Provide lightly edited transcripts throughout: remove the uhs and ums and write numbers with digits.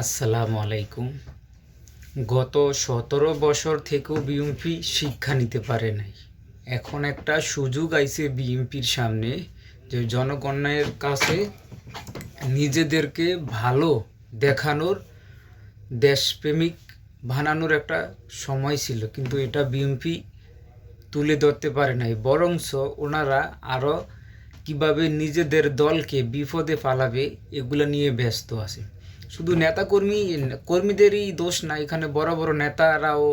আসসালামু আলাইকুম। গত ১৭ বছর থেকেও বিএনপি শিক্ষা নিতে পারে নাই। এখন একটা সুযোগ আইছে বিএনপির সামনে, যে জনগণের কাছে নিজেদেরকে ভালো দেখানোর, দেশপ্রেমিক বানানোর একটা সময় ছিল, কিন্তু এটা বিএনপি তুলে ধরতে পারে নাই। বরঞ্চ ওনারা আরও কিভাবে নিজেদের দলকে বিপদে ফালাবে এগুলো নিয়ে ব্যস্ত আছে। শুধু কর্মীদেরই দোষ না, এখানে বড় বড় নেতারাও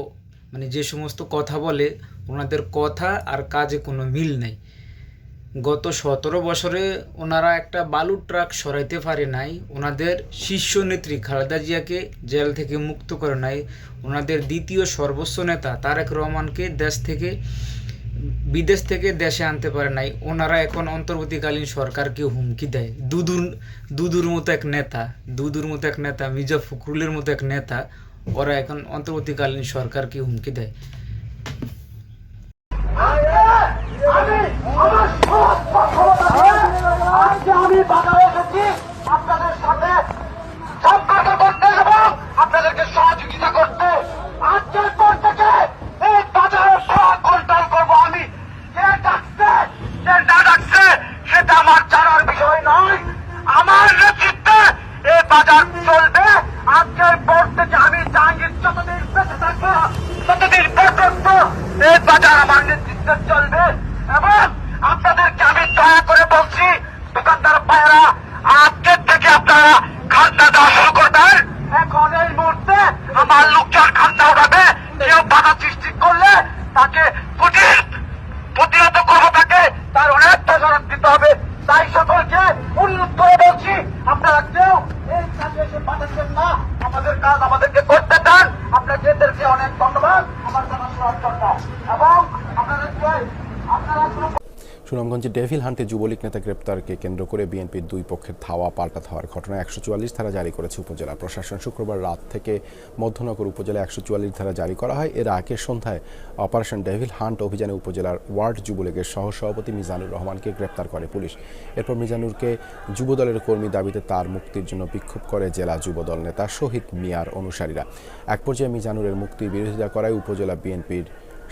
যে সমস্ত কথা বলে, ওনাদের কথা আর কাজে কোনো মিল নাই। গত ১৭ বছরে ওনারা একটা বালুর ট্রাক সরাইতে পারে নাই, ওনাদের শীর্ষ নেত্রী খালেদা জিয়াকে জেল থেকে মুক্ত করে নাই, ওনাদের দ্বিতীয় সর্বোচ্চ নেতা তারেক রহমানকে বিদেশ থেকে দেশে আনতে পারে নাই। ওনারা এখন অন্তর্বর্তীকালীন সরকারকে হুমকি দেয়। দুদুর মতো এক নেতা, মির্জা ফখরুলের মতো এক নেতা, ওরা এখন অন্তর্বর্তীকালীন সরকারকে হুমকি দেয়। আমি বাজারে এসেছি আপনাদের সাথে সম্পর্ক করতে এবং আপনাদেরকে সহযোগিতা করতে। আজকের পর থেকে এই বাজারে সব কন্ট্রোল করবো আমি। যে ডাকছে যে না ডাকছে সেটা আমার জানার বিষয় নয়। আমার নেতৃত্বে এই বাজার চলবে। আজকের পর থেকে আমি জাহাঙ্গীর যতদিন বেঁচে থাকবো ততদিন পর্যন্ত এই বাজার আমার নেতৃত্বে চলবে। এবং আপনাদেরকে আমি দয়া করে বলছি, দোকানদার ভাইয়েরা, আজকের থেকে আপনারা খান্তা দেওয়া শুরু করবেন। এখন এই মুহূর্তে আমার লোকজন খান্তা উঠাবে। কেউ বাধা সৃষ্টি করলে তাকে প্রতিহত করবো, তাকে তার অনেক প্রচারণ দিতে হবে। তাই সকলকে অনুরোধ করে বলছি, আপনারা কেউ এই কাজে এসে বাধাচ্ছেন না। আমাদের কাজ আমাদেরকে করতে দেন। আপনাদেরকে অনেক ধন্যবাদ আমার জানাশোনার জন্য। এবং সুনামগঞ্জে ডেভিল হান্টে যুবলীগ নেতা গ্রেপ্তারকে কেন্দ্র করে বিএনপির দুই পক্ষের পাল্টা ধাওয়ার ঘটনায় ১৪৪ ধারা জারি করেছে উপজেলা প্রশাসন। শুক্রবার রাত থেকে মধ্যনগর উপজেলায় ১৪৪ ধারা জারি করা হয়। এর আগে সন্ধ্যায় অপারেশন ডেভিল হান্ট অভিযানে উপজেলার ওয়ার্ড যুবলীগের সহসভাপতি মিজানুর রহমানকে গ্রেপ্তার করে পুলিশ। এরপর মিজানুরকে যুবদলের কর্মী দাবিতে তার মুক্তির জন্য বিক্ষোভ করে জেলা যুবদল নেতা শহীদ মিয়ার অনুসারীরা। এক পর্যায়ে মিজানুরের মুক্তির বিরোধিতা করায় উপজেলা বিএনপির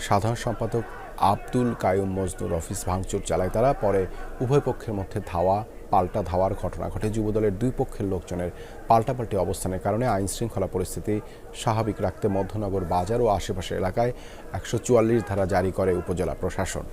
সাধারণ সম্পাদক আব্দুল কায়ুম মজনুর অফিস ভাঙচুর চালায় তারা। পরে উভয় পক্ষের মধ্যে পাল্টা ধাওয়ার ঘটনা ঘটে। যুবদলের দুই পক্ষের লোকজনের পাল্টাপাল্টি অবস্থানের কারণে আইন শৃঙ্খলা পরিস্থিতি স্বাভাবিক রাখতে মধ্যনগর বাজার ও আশেপাশের এলাকায় ১৪৪ ধারা জারি করে উপজেলা প্রশাসন।